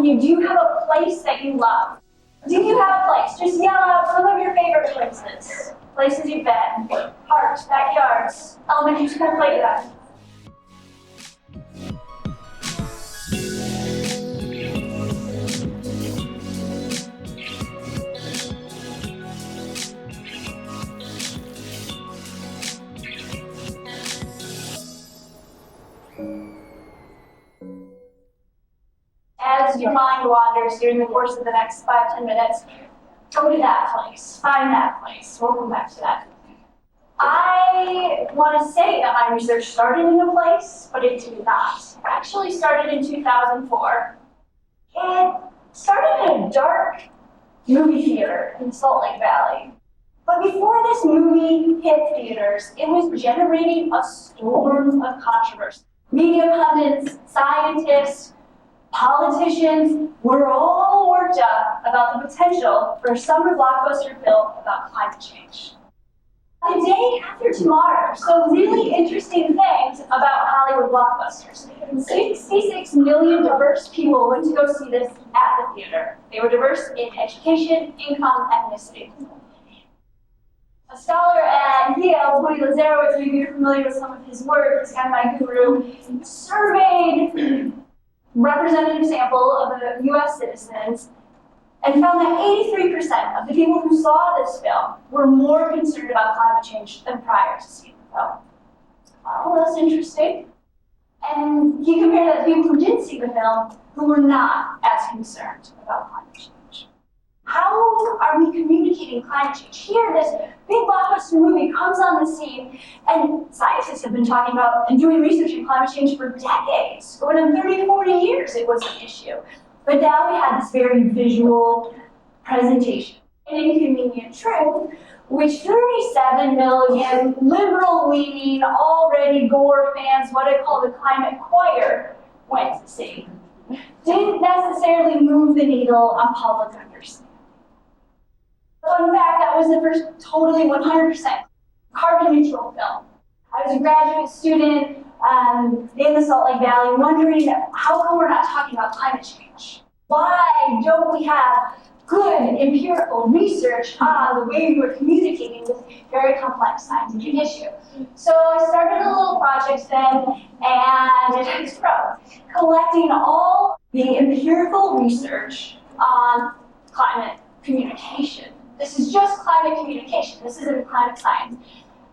asking you, do you have a place that you love? Do you have a place? Just yell out some of your favorite places. Places you've been. Parks, backyards, elementary school playground. As your mind wanders during the course of the next 5-10 minutes, go to that place, find that place. We'll come back to that. I want to say that my research started in a place, but it did not. It actually started in 2004. It started in a dark movie theater in Salt Lake Valley. But before this movie hit theaters, it was generating a storm of controversy. Media pundits, scientists, politicians were all worked up about the potential for a summer blockbuster film about climate change. The day after tomorrow, so really interesting things about Hollywood blockbusters. 66 million diverse people went to go see this at the theater. They were diverse in education, income, ethnicity. A scholar at Yale, Tony Lazarowitz, maybe you're familiar with some of his work, he's kind of my guru, surveyed representative sample of the US citizens and found that 83% of the people who saw this film were more concerned about climate change than prior to seeing the film. Well, that's interesting. And he compared that to people who didn't see the film who were not as concerned about climate change. How are we communicating climate change? Here, this big blockbuster movie comes on the scene, and scientists have been talking about and doing research in climate change for decades. Going on 30, 40 years, it was an issue. But now we have this very visual presentation. An inconvenient truth, which 37 million liberal-leaning, already Gore fans, what I call the climate choir, went to see, didn't necessarily move the needle on public understanding. Fun fact, that was the first totally 100% carbon neutral film. I was a graduate student in the Salt Lake Valley wondering how come we're not talking about climate change? Why don't we have good empirical research on the way we're communicating with very complex scientific issue? So I started a little project then, and it has grown, collecting all the empirical research on climate communication. This is just climate communication. This isn't climate science.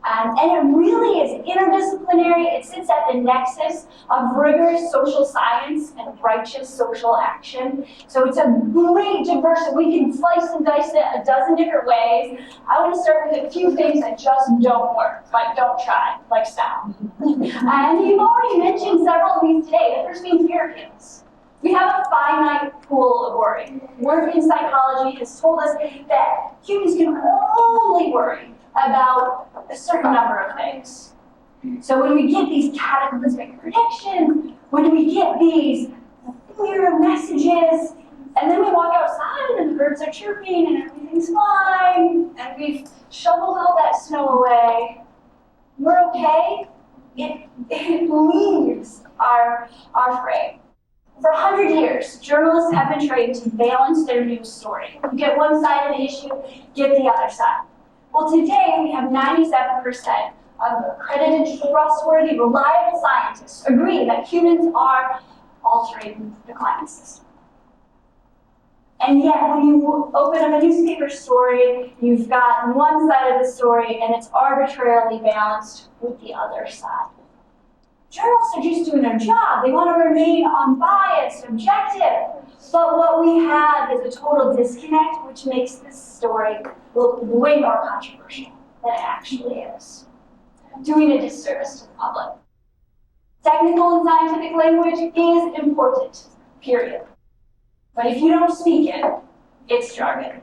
And it really is interdisciplinary. It sits at the nexus of rigorous social science and righteous social action. So it's a great diversity. We can slice and dice it a dozen different ways. I want to start with a few things that just don't work, like don't try, like sound. And you've already mentioned several of these today. The first being fear kills. We have a finite pool of worry. Work in psychology has told us that humans can only worry about a certain number of things. So when we get these cataclysmic predictions, when we get these fear messages, and then we walk outside and the birds are chirping and everything's fine, and we've shoveled all that snow away, we're okay. It leaves our frame. For 100 years, journalists have been trained to balance their news story. You get one side of the issue, get the other side. Well, today we have 97% of accredited, trustworthy, reliable scientists agree that humans are altering the climate system. And yet, when you open up a newspaper story, you've got one side of the story and it's arbitrarily balanced with the other side. Journalists are just doing their job. They want to remain unbiased, objective. But what we have is a total disconnect, which makes this story look way more controversial than it actually is, doing a disservice to the public. Technical and scientific language is important, period. But if you don't speak it, it's jargon.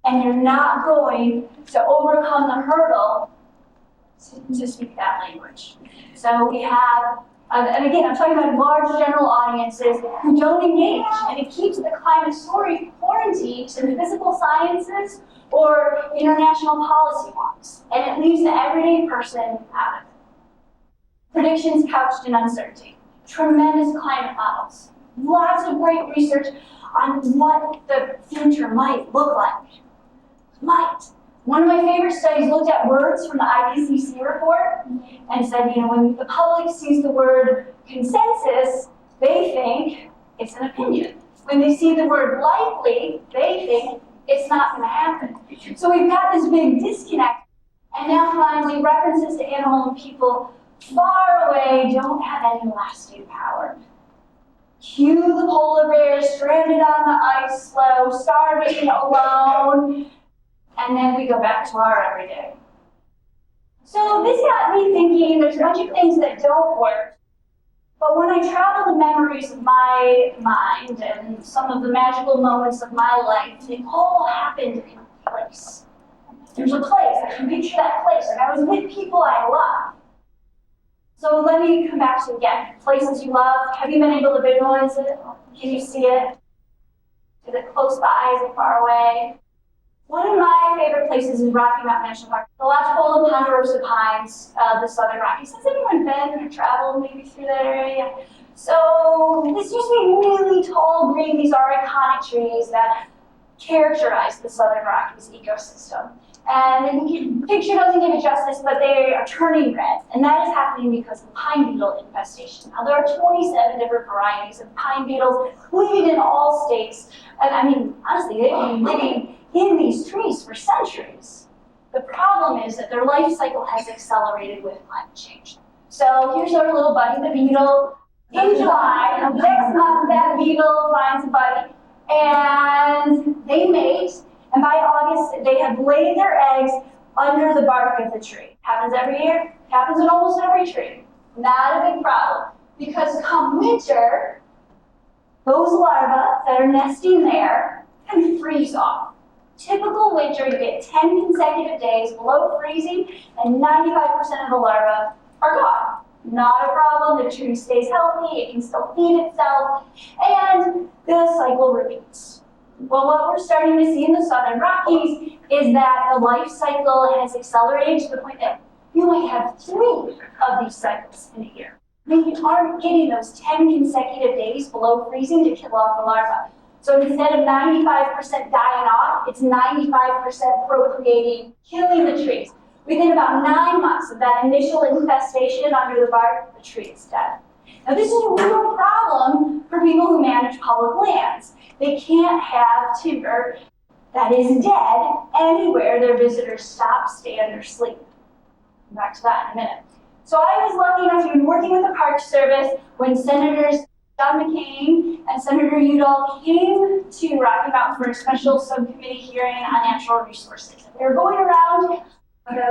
And you're not going to overcome the hurdle to speak that language. So we have, and again, I'm talking about large general audiences who don't engage, and it keeps the climate story quarantined to the physical sciences or international policy wonks, and it leaves the everyday person out of it. Predictions couched in uncertainty, tremendous climate models, Lots of great research on what the future might look like. Might. One of my favorite studies looked at words from the IPCC report and said, when the public sees the word consensus, they think it's an opinion. When they see the word likely, they think it's not going to happen. So we've got this big disconnect. And now finally, references to animal and people far away don't have any lasting power. Cue the polar bears stranded on the ice floe, starving alone, and then we go back to our everyday. So this got me thinking, there's a bunch of things that don't work. But when I travel the memories of my mind and some of the magical moments of my life, they all happened in a place. There's a place, I can picture that place, like I was with people I love. So let me come back to, again, places you love. Have you been able to visualize it? Can you see it? Is it close by? Is it far away? One of my favorite places is Rocky Mountain National Park. The lodgepole and ponderosa pines of the Southern Rockies. Has anyone been or traveled maybe through that area? So this used to be really tall green. These are iconic trees that characterize the Southern Rockies ecosystem. And the picture doesn't give it justice, but they are turning red. And that is happening because of pine beetle infestation. Now, there are 27 different varieties of pine beetles living in all states. And I mean, honestly, they've been living in these trees for centuries. The problem is that their life cycle has accelerated with climate change. So here's our little buddy, the beetle. In July, next month, that beetle finds a buddy, and they mate. And by August, they have laid their eggs under the bark of the tree. Happens every year, happens in almost every tree. Not a big problem, because come winter, those larvae that are nesting there can freeze off. Typical winter, you get 10 consecutive days below freezing, and 95% of the larvae are gone. Not a problem, the tree stays healthy, it can still feed itself, and the cycle repeats. Well, what we're starting to see in the Southern Rockies is that the life cycle has accelerated to the point that you might have 3 of these cycles in a year. I mean, you aren't getting those 10 consecutive days below freezing to kill off the larva. So instead of 95% dying off, it's 95% procreating, killing the trees. Within about 9 months of that initial infestation under the bark, the tree is dead. Now, this is a real problem for people who manage public lands. They can't have timber that is dead anywhere their visitors stop, stand, or sleep. Come back to that in a minute. So I was lucky enough to be working with the Park Service when Senators John McCain and Senator Udall came to Rocky Mountain for a special subcommittee hearing on natural resources. They were going around,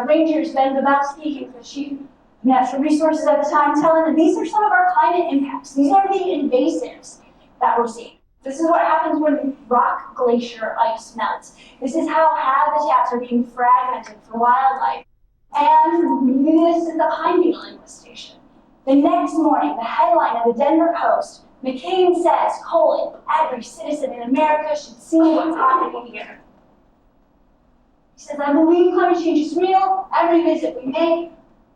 Rangers Ben Babowski, who's the chief of natural resources at the time, telling them these are some of our climate impacts. These are the invasives that we're seeing. This is what happens when rock glacier ice melts. This is how habitats are being fragmented for wildlife. And this is the pine beetle infestation. The next morning, the headline of the Denver Post, McCain says, every citizen in America should see what's happening here. He says, I believe climate change is real. Every visit we make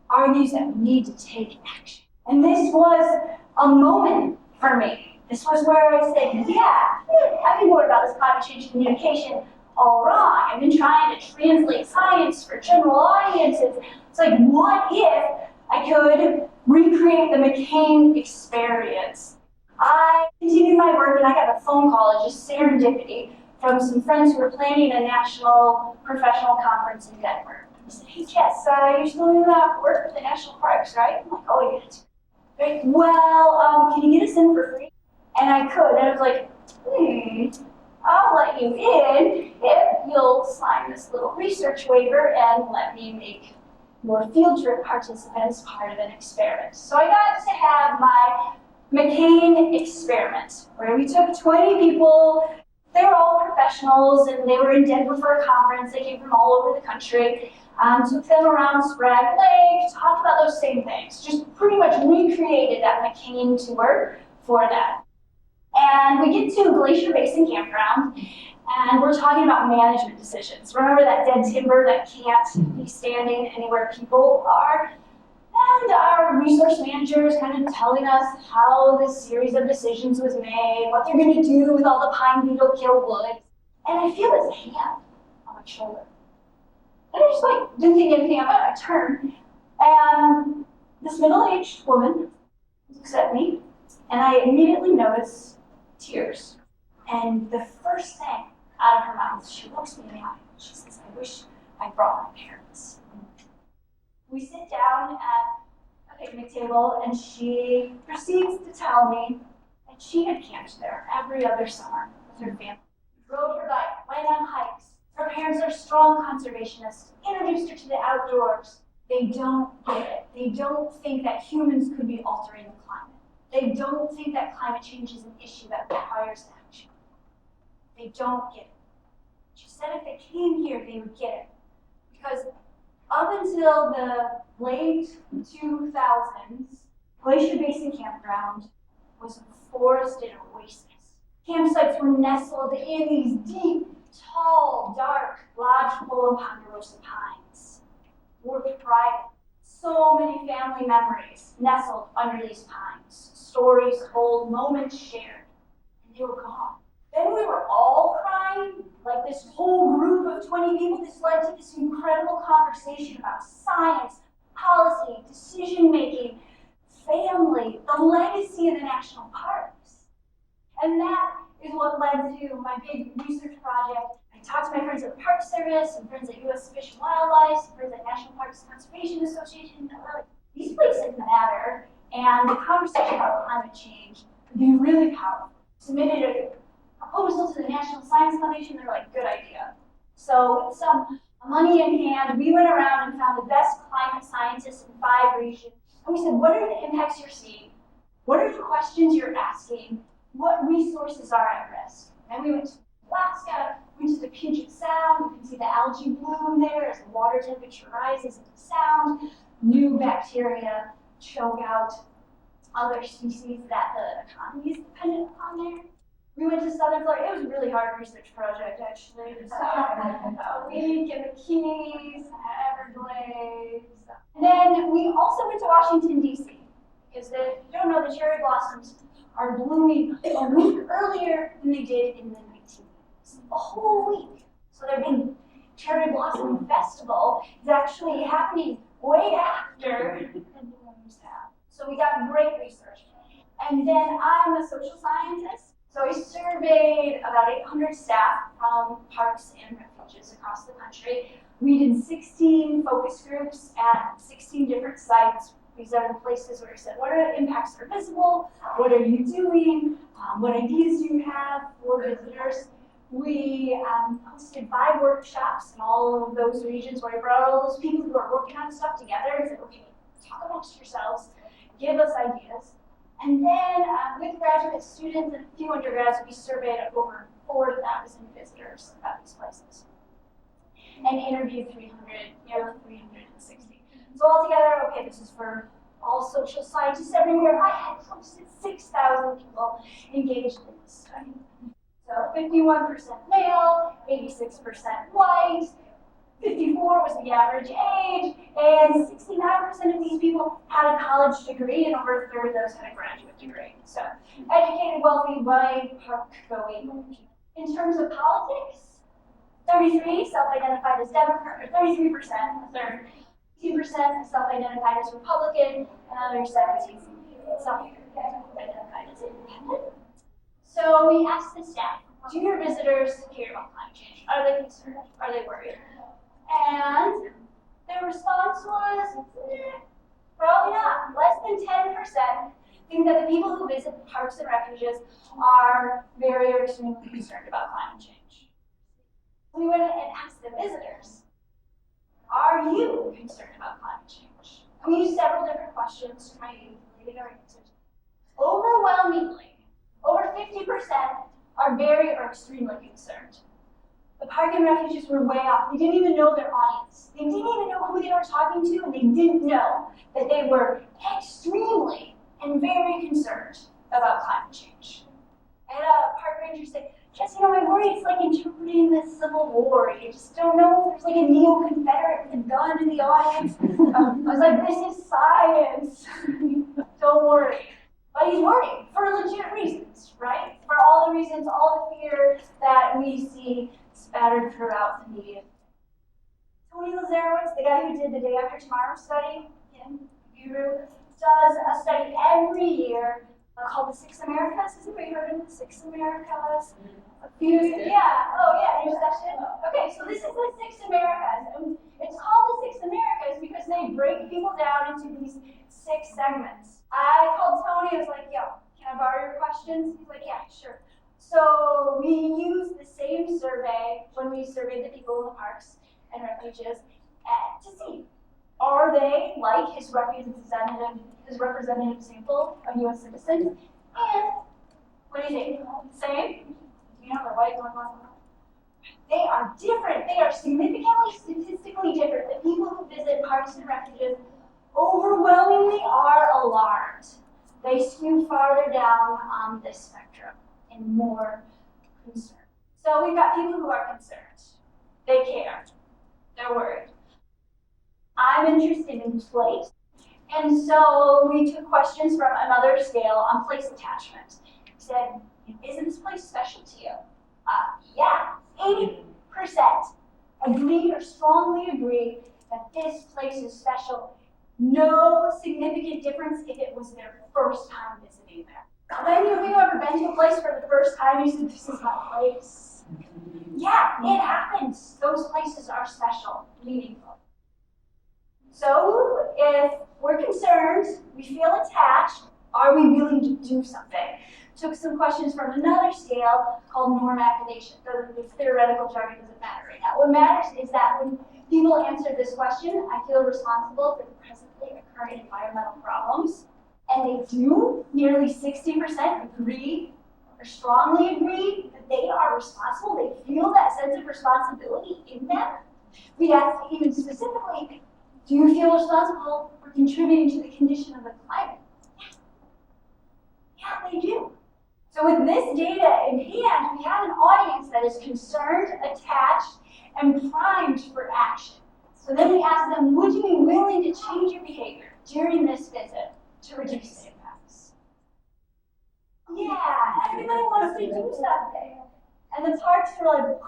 argues that we need to take action. And this was a moment for me. This was where I said, yeah, I've been worried about this climate change communication all wrong. I've been trying to translate science for general audiences. It's like, what if I could recreate the McCain experience? I continued my work and I got a phone call, just serendipity, from some friends who were planning a national professional conference in Denver. He said, hey Jess, you're still doing that work with the national parks, right? I'm like, oh yeah. Right. Well, can you get us in for free? And I could, and I was like, I'll let you in if you'll sign this little research waiver and let me make your field trip participants part of an experiment. So I got to have my McCain experiment, where we took 20 people. They were all professionals, and they were in Denver for a conference. They came from all over the country. Took them around Sprague Lake, talked about those same things. Just pretty much recreated that McCain tour for them. And we get to Glacier Basin Campground, and we're talking about management decisions. Remember that dead timber that can't be standing anywhere people are? And our resource manager teachers kind of telling us how this series of decisions was made, what they're going to do with all the pine beetle kill wood. And I feel this hand on my shoulder. And I just didn't think anything of it. I turn, and this middle-aged woman looks at me, and I immediately notice tears. And the first thing out of her mouth, she looks me in the eye. She says, "I wish I brought my parents." We sit down at a picnic table, and she proceeds to tell me that she had camped there every other summer with her family. Rode her bike, went on hikes. Her parents are strong conservationists, introduced her to the outdoors. They don't get it. They don't think that humans could be altering the climate. They don't think that climate change is an issue that requires action. They don't get it. She said if they came here, they would get it. Because up until the late 2000s, Glacier Basin Campground was a forested oasis. Campsites were nestled in these deep, tall, dark lodgepole ponderosa pines. Were private. So many family memories nestled under these pines. Stories told, moments shared, and they were gone. Then we were all crying, like this whole group of 20 people. This led to this incredible conversation about science, policy, decision-making, family, the legacy of the national parks. And that is what led to my big research project. I talked to my friends at the Park Service, and friends at U.S. Fish and Wildlife, and friends at National Parks Conservation Association, and we're like, these places matter, and the conversation about climate change would be really powerful. Submitted a proposal to the National Science Foundation. They're like, good idea. So with some money in hand, we went around and found the best climate scientists in 5 regions. And we said, what are the impacts you're seeing? What are the questions you're asking? What resources are at risk? And we went to Alaska, went to the Puget Sound. You can see the algae bloom there as the water temperature rises in the sound. New bacteria choke out other species that the economy is dependent upon there. We went to Southern Florida. It was a really hard research project, actually. So, a week in the Keys, Everglades. And then we also went to Washington, D.C. Because if you don't know, the cherry blossoms are blooming a week earlier than they did in the 1980s. A whole week. So their big cherry blossom festival is actually happening way after the blooms have. So we got great research. And then I'm a social scientist. So I surveyed about 800 staff from parks and refuges across the country. We did 16 focus groups at 16 different sites. These are the places where I said, what are the impacts that are visible? What are you doing? What ideas do you have for visitors? We hosted 5 workshops in all of those regions where I brought all those people who are working on stuff together and said, okay, talk amongst yourselves, give us ideas. And then with graduate students and a few undergrads, we surveyed over 4,000 visitors at these places and interviewed nearly 360. So altogether, okay, this is for all social scientists everywhere. I had close to 6,000 people engaged in this study. So 51% male, 86% white, 54 was the average age, and 69% of these people had a college degree, and over a third of those had a graduate degree. So educated, wealthy, white, park-going people. In terms of politics, 33 self-identified as Democrat, or 33%, a third, 2% self-identified as Republican, and another 17 self-identified as independent. So we asked the staff, do your visitors care about climate change? Are they concerned? Are they worried? And their response was, probably not. Less than 10% think that the people who visit parks and refuges are very or extremely concerned about climate change. We went and asked the visitors, are you concerned about climate change? And we used several different questions to try and calculate our answers. Overwhelmingly, over 50% are very or extremely concerned. The park and refuges were way off. They didn't even know their audience. They didn't even know who they were talking to, and they didn't know that they were extremely and very concerned about climate change. And a park ranger said, Jess, my worry is like interpreting the Civil War. You just don't know if there's like a neo-Confederate with a gun in the audience. I was like, this is science. So worried. But he's worried for legit reasons, right? For all the reasons, all the fear that we see spattered throughout the media. Tony Lazarowitz, the guy who did the Day After Tomorrow study, guru, does a study every year called the Six Americas. Has anybody heard of the Six Americas? New session. Okay, so this is the Six Americas. And it's called the Six Americas because they break people down into these 6 segments. I called Tony, I was like, yo, can I borrow your questions? He's like, yeah, sure. So we used the same survey when we surveyed the people in the parks and refuges to see, are they like his representative sample of U.S. citizens? And what do you think? Same? You know, the white one. They are different. They are significantly, statistically different. The people who visit parks and refuges overwhelmingly are alarmed. They skew farther down on this spectrum and more concerned. So we've got people who are concerned. They care. They're worried. I'm interested in place. And so we took questions from another scale on place attachment. We said, isn't this place special to you? Yeah, 80% agreed or strongly agreed that this place is special. No significant difference if it was their first time visiting there. Have you ever been to a place for the first time? You said, this is my place. Yeah, it happens. Those places are special, meaningful. So if we're concerned, we feel attached, are we willing to do something? Took some questions from another scale called norm activation. The theoretical jargon doesn't matter right now. What matters is that when people answer this question, I feel responsible for the presently occurring environmental problems. And they do, nearly 60% agree or strongly agree that they are responsible. They feel that sense of responsibility in them. We asked even specifically, do you feel responsible for contributing to the condition of the climate? Yeah, they do. So with this data in hand, we have an audience that is concerned, attached, and primed for action. So then we ask them, would you be willing to change your behavior during this visit to reduce the impacts? Yeah, everybody wants to do something. And the parks are like,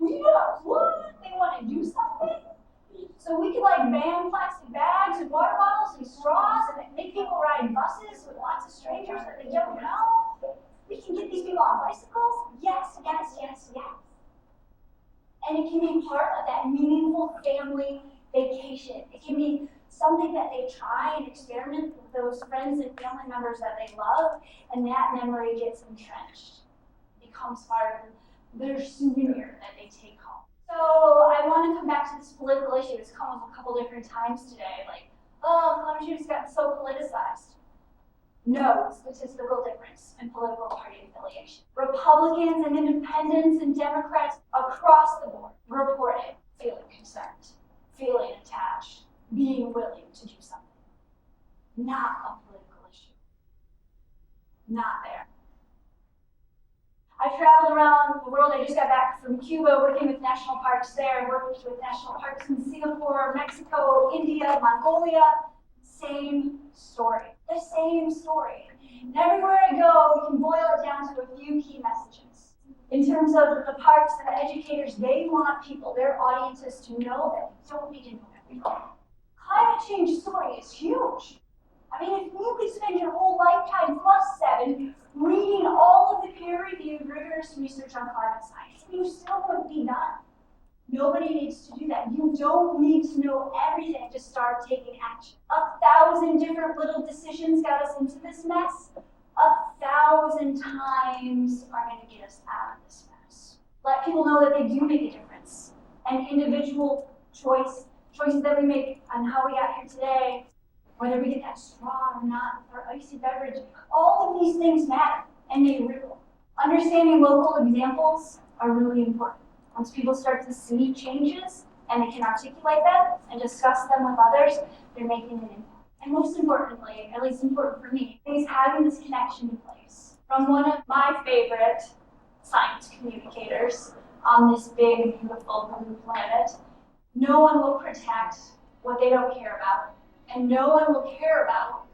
yeah, what? They want to do something? So we could ban plastic bags and water bottles and straws and make people ride buses with lots of strangers that they don't know. We can get these people on bicycles. Yes, yes, yes, yes. And it can be part of that meaningful family vacation. It can be something that they try and experiment with those friends and family members that they love, and that memory gets entrenched. It becomes part of their souvenir that they take home. So I want to come back to this political issue. It's come up a couple different times today, climate change has gotten so politicized. No statistical difference in political party affiliation. Republicans and independents and Democrats across the board reported feeling concerned, feeling attached, being willing to do something. Not a political issue. Not there. I've traveled around the world. I just got back from Cuba working with national parks there. I worked with national parks in Singapore, Mexico, India, Mongolia. Same story. The same story. And everywhere I go, we can boil it down to a few key messages. In terms of the parks and the educators, they want people, their audiences, to know that we don't need to know everything. Climate change story is huge. I mean, if you could spend your whole lifetime plus 7 reading all of the peer-reviewed, rigorous research on climate science, you still wouldn't be done. Nobody needs to do that. You don't need to know everything to start taking action. 1,000 different little decisions got us into this mess. 1,000 times are going to get us out of this mess. Let people know that they do make a difference. And individual choices that we make on how we got here today, whether we get that straw or not, or icy beverage, all of these things matter, and they ripple. Understanding local examples are really important. Once people start to see changes, and they can articulate them and discuss them with others, they're making an impact. And most importantly, at least important for me, is having this connection in place. From one of my favorite science communicators on this big, beautiful blue planet, no one will protect what they don't care about, and no one will care about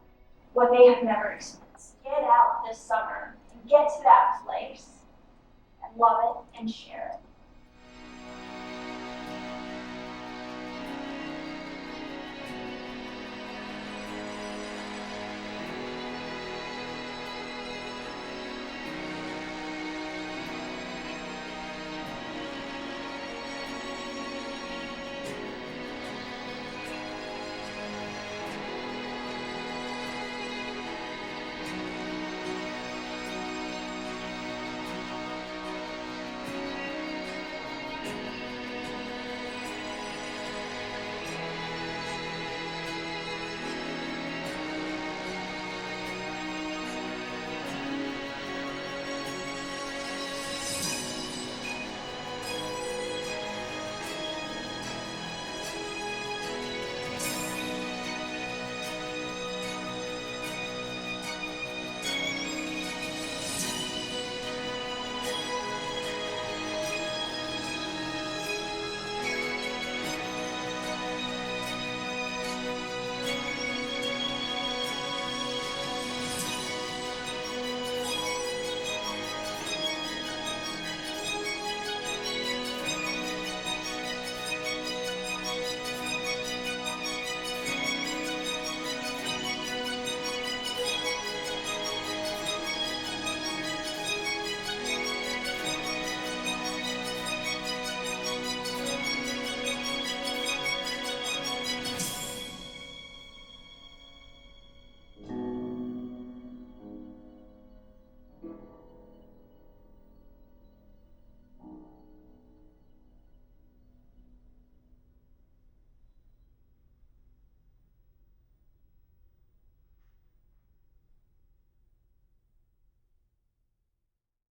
what they have never experienced. Get out this summer and get to that place and love it and share it.